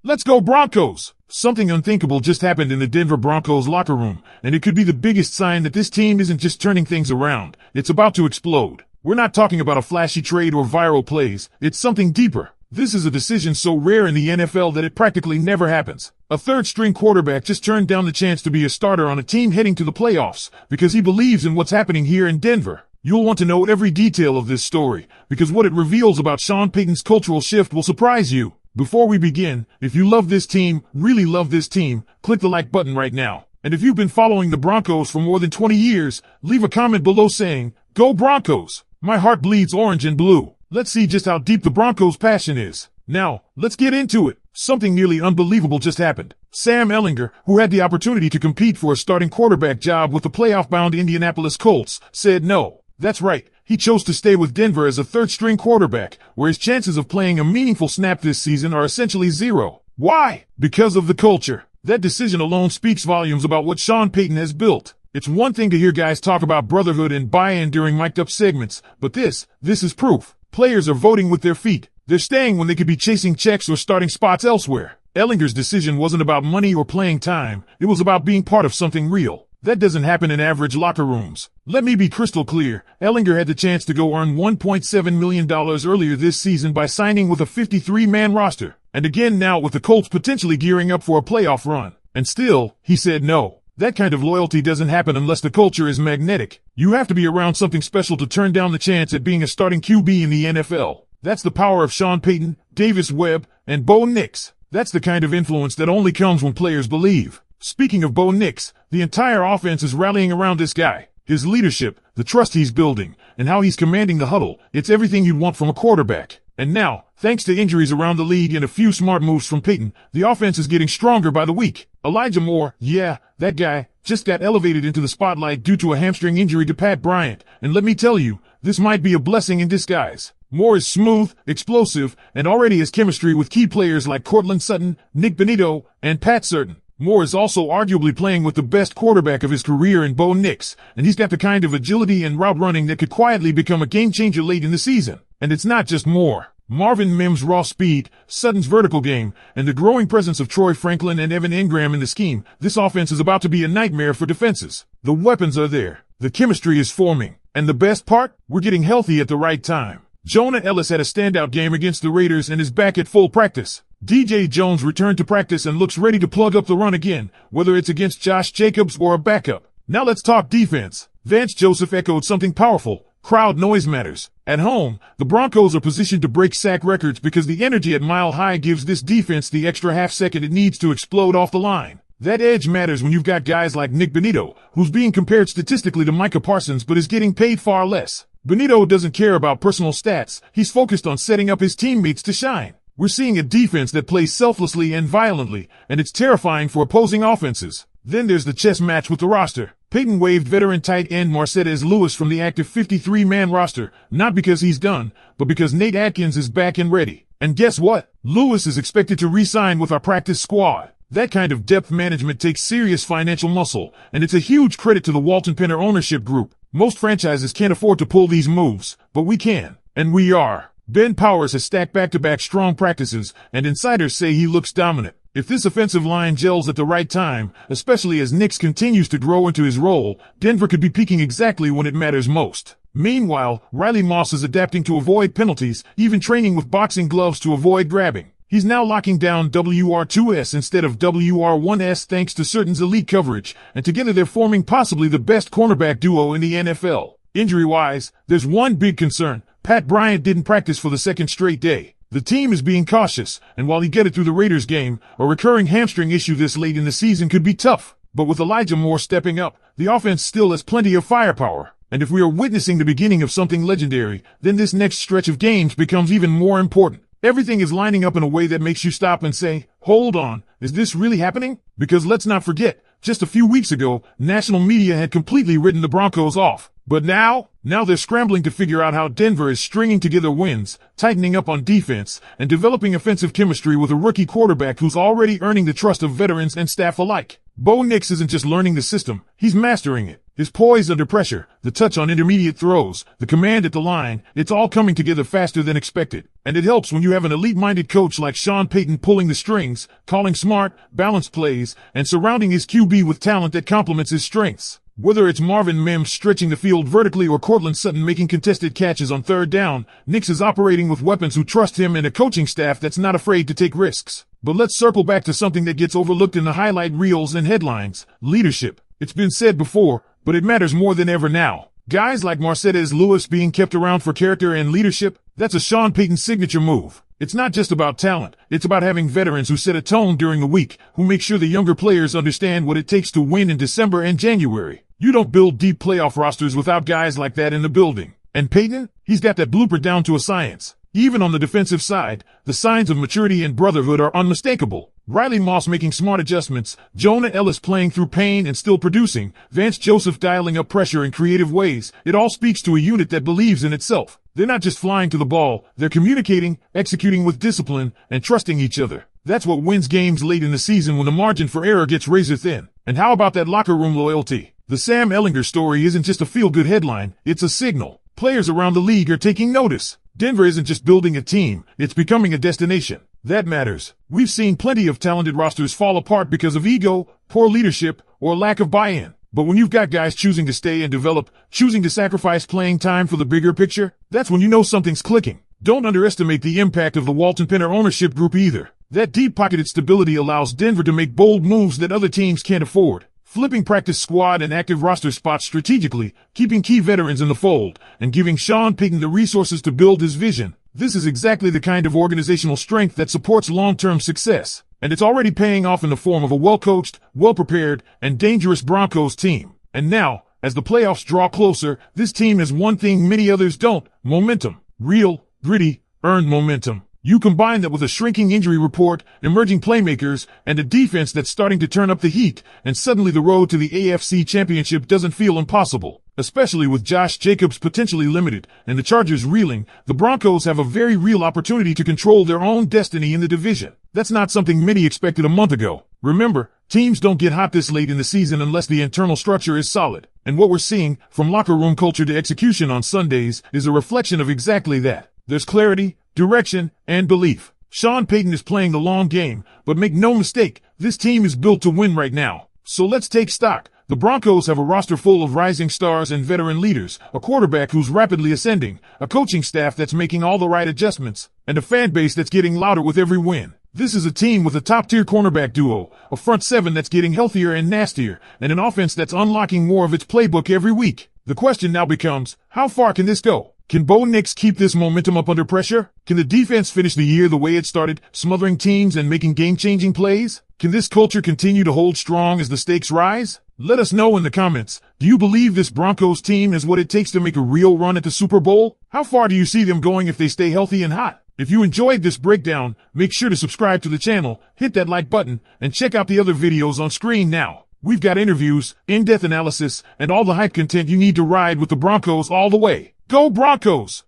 Let's go Broncos! Something unthinkable just happened in the Denver Broncos locker room, and it could be the biggest sign that this team isn't just turning things around, it's about to explode. We're not talking about a flashy trade or viral plays, it's something deeper. This is a decision so rare in the NFL that it practically never happens. A third-string quarterback just turned down the chance to be a starter on a team heading to the playoffs because he believes in what's happening here in Denver. You'll want to know every detail of this story because what it reveals about Sean Payton's cultural shift will surprise you. Before we begin, if you love this team, really love this team, click the like button right now. And if you've been following the Broncos for more than 20 years, leave a comment below saying, "Go Broncos! My heart bleeds orange and blue." Let's see just how deep the Broncos' passion is. Now, let's get into it. Something nearly unbelievable just happened. Sam Ehlinger, who had the opportunity to compete for a starting quarterback job with the playoff-bound Indianapolis Colts, said no. That's right, he chose to stay with Denver as a third-string quarterback, where his chances of playing a meaningful snap this season are essentially zero. Why? Because of the culture. That decision alone speaks volumes about what Sean Payton has built. It's one thing to hear guys talk about brotherhood and buy-in during mic'd-up segments, but this is proof. Players are voting with their feet. They're staying when they could be chasing checks or starting spots elsewhere. Ehlinger's decision wasn't about money or playing time. It was about being part of something real. That doesn't happen in average locker rooms. Let me be crystal clear. Ehlinger had the chance to go earn $1.7 million earlier this season by signing with a 53-man roster. And again now with the Colts potentially gearing up for a playoff run. And still, he said no. That kind of loyalty doesn't happen unless the culture is magnetic. You have to be around something special to turn down the chance at being a starting QB in the NFL. That's the power of Sean Payton, Davis Webb, and Bo Nix. That's the kind of influence that only comes when players believe. Speaking of Bo Nix, the entire offense is rallying around this guy. His leadership, the trust he's building, and how he's commanding the huddle, it's everything you'd want from a quarterback. And now, thanks to injuries around the league and a few smart moves from Payton, the offense is getting stronger by the week. Elijah Moore, yeah, that guy, just got elevated into the spotlight due to a hamstring injury to Pat Bryant, and let me tell you, this might be a blessing in disguise. Moore is smooth, explosive, and already has chemistry with key players like Courtland Sutton, Nick Benito, and Pat Surtain. Moore is also arguably playing with the best quarterback of his career in Bo Nix, and he's got the kind of agility and route running that could quietly become a game-changer late in the season. And it's not just Moore. Marvin Mims' raw speed, Sutton's vertical game, and the growing presence of Troy Franklin and Evan Engram in the scheme, this offense is about to be a nightmare for defenses. The weapons are there. The chemistry is forming. And the best part? We're getting healthy at the right time. Jonah Ellis had a standout game against the Raiders and is back at full practice. DJ Jones returned to practice and looks ready to plug up the run again, whether it's against Josh Jacobs or a backup. Now let's talk defense. Vance Joseph echoed something powerful. Crowd noise matters. At home, the Broncos are positioned to break sack records because the energy at Mile High gives this defense the extra half second it needs to explode off the line. That edge matters when you've got guys like Nick Benito, who's being compared statistically to Micah Parsons but is getting paid far less. Benito doesn't care about personal stats. He's focused on setting up his teammates to shine. We're seeing a defense that plays selflessly and violently, and it's terrifying for opposing offenses. Then there's the chess match with the roster. Payton waived veteran tight end Marcedes Lewis from the active 53-man roster, not because he's done, but because Nate Atkins is back and ready. And guess what? Lewis is expected to re-sign with our practice squad. That kind of depth management takes serious financial muscle, and it's a huge credit to the Walton Penner ownership group. Most franchises can't afford to pull these moves, but we can. And we are. Ben Powers has stacked back-to-back strong practices, and insiders say he looks dominant. If this offensive line gels at the right time, especially as Nix continues to grow into his role, Denver could be peaking exactly when it matters most. Meanwhile, Riley Moss is adapting to avoid penalties, even training with boxing gloves to avoid grabbing. He's now locking down WR2S instead of WR1S thanks to Surtain's elite coverage, and together they're forming possibly the best cornerback duo in the NFL. Injury-wise, there's one big concern. Pat Bryant didn't practice for the second straight day. The team is being cautious, and while he get it through the Raiders game, a recurring hamstring issue this late in the season could be tough. But with Elijah Moore stepping up, the offense still has plenty of firepower. And if we are witnessing the beginning of something legendary, then this next stretch of games becomes even more important. Everything is lining up in a way that makes you stop and say, hold on, is this really happening? Because let's not forget, just a few weeks ago, national media had completely written the Broncos off. But now they're scrambling to figure out how Denver is stringing together wins, tightening up on defense, and developing offensive chemistry with a rookie quarterback who's already earning the trust of veterans and staff alike. Bo Nix isn't just learning the system, he's mastering it. His poise under pressure, the touch on intermediate throws, the command at the line, it's all coming together faster than expected. And it helps when you have an elite-minded coach like Sean Payton pulling the strings, calling smart, balanced plays, and surrounding his QB with talent that complements his strengths. Whether it's Marvin Mims stretching the field vertically or Cortland Sutton making contested catches on third down, Nix is operating with weapons who trust him and a coaching staff that's not afraid to take risks. But let's circle back to something that gets overlooked in the highlight reels and headlines: leadership. It's been said before, but it matters more than ever now. Guys like Marcedes Lewis being kept around for character and leadership, that's a Sean Payton signature move. It's not just about talent, it's about having veterans who set a tone during the week, who make sure the younger players understand what it takes to win in December and January. You don't build deep playoff rosters without guys like that in the building. And Payton? He's got that blueprint down to a science. Even on the defensive side, the signs of maturity and brotherhood are unmistakable. Riley Moss making smart adjustments, Jonah Ellis playing through pain and still producing, Vance Joseph dialing up pressure in creative ways. It all speaks to a unit that believes in itself. They're not just flying to the ball, they're communicating, executing with discipline, and trusting each other. That's what wins games late in the season when the margin for error gets razor thin. And how about that locker room loyalty? The Sam Ehlinger story isn't just a feel-good headline, it's a signal. Players around the league are taking notice. Denver isn't just building a team, it's becoming a destination. That matters. We've seen plenty of talented rosters fall apart because of ego, poor leadership, or lack of buy-in. But when you've got guys choosing to stay and develop, choosing to sacrifice playing time for the bigger picture, that's when you know something's clicking. Don't underestimate the impact of the Walton Penner ownership group either. That deep-pocketed stability allows Denver to make bold moves that other teams can't afford. Flipping practice squad and active roster spots strategically, keeping key veterans in the fold, and giving Sean Payton the resources to build his vision. This is exactly the kind of organizational strength that supports long-term success. And it's already paying off in the form of a well-coached, well-prepared, and dangerous Broncos team. And now, as the playoffs draw closer, this team has one thing many others don't: momentum. Real, gritty, earned momentum. You combine that with a shrinking injury report, emerging playmakers, and a defense that's starting to turn up the heat, and suddenly the road to the AFC Championship doesn't feel impossible. Especially with Josh Jacobs potentially limited, and the Chargers reeling, the Broncos have a very real opportunity to control their own destiny in the division. That's not something many expected a month ago. Remember, teams don't get hot this late in the season unless the internal structure is solid. And what we're seeing, from locker room culture to execution on Sundays, is a reflection of exactly that. There's clarity, direction, and belief. Sean Payton is playing the long game, but make no mistake, this team is built to win right now. So let's take stock. The Broncos have a roster full of rising stars and veteran leaders, a quarterback who's rapidly ascending, a coaching staff that's making all the right adjustments, and a fan base that's getting louder with every win. This is a team with a top-tier cornerback duo, a front seven that's getting healthier and nastier, and an offense that's unlocking more of its playbook every week. The question now becomes, how far can this go? Can Bo Nix keep this momentum up under pressure? Can the defense finish the year the way it started, smothering teams and making game-changing plays? Can this culture continue to hold strong as the stakes rise? Let us know in the comments. Do you believe this Broncos team has what it takes to make a real run at the Super Bowl? How far do you see them going if they stay healthy and hot? If you enjoyed this breakdown, make sure to subscribe to the channel, hit that like button, and check out the other videos on screen now. We've got interviews, in-depth analysis, and all the hype content you need to ride with the Broncos all the way. Go Broncos!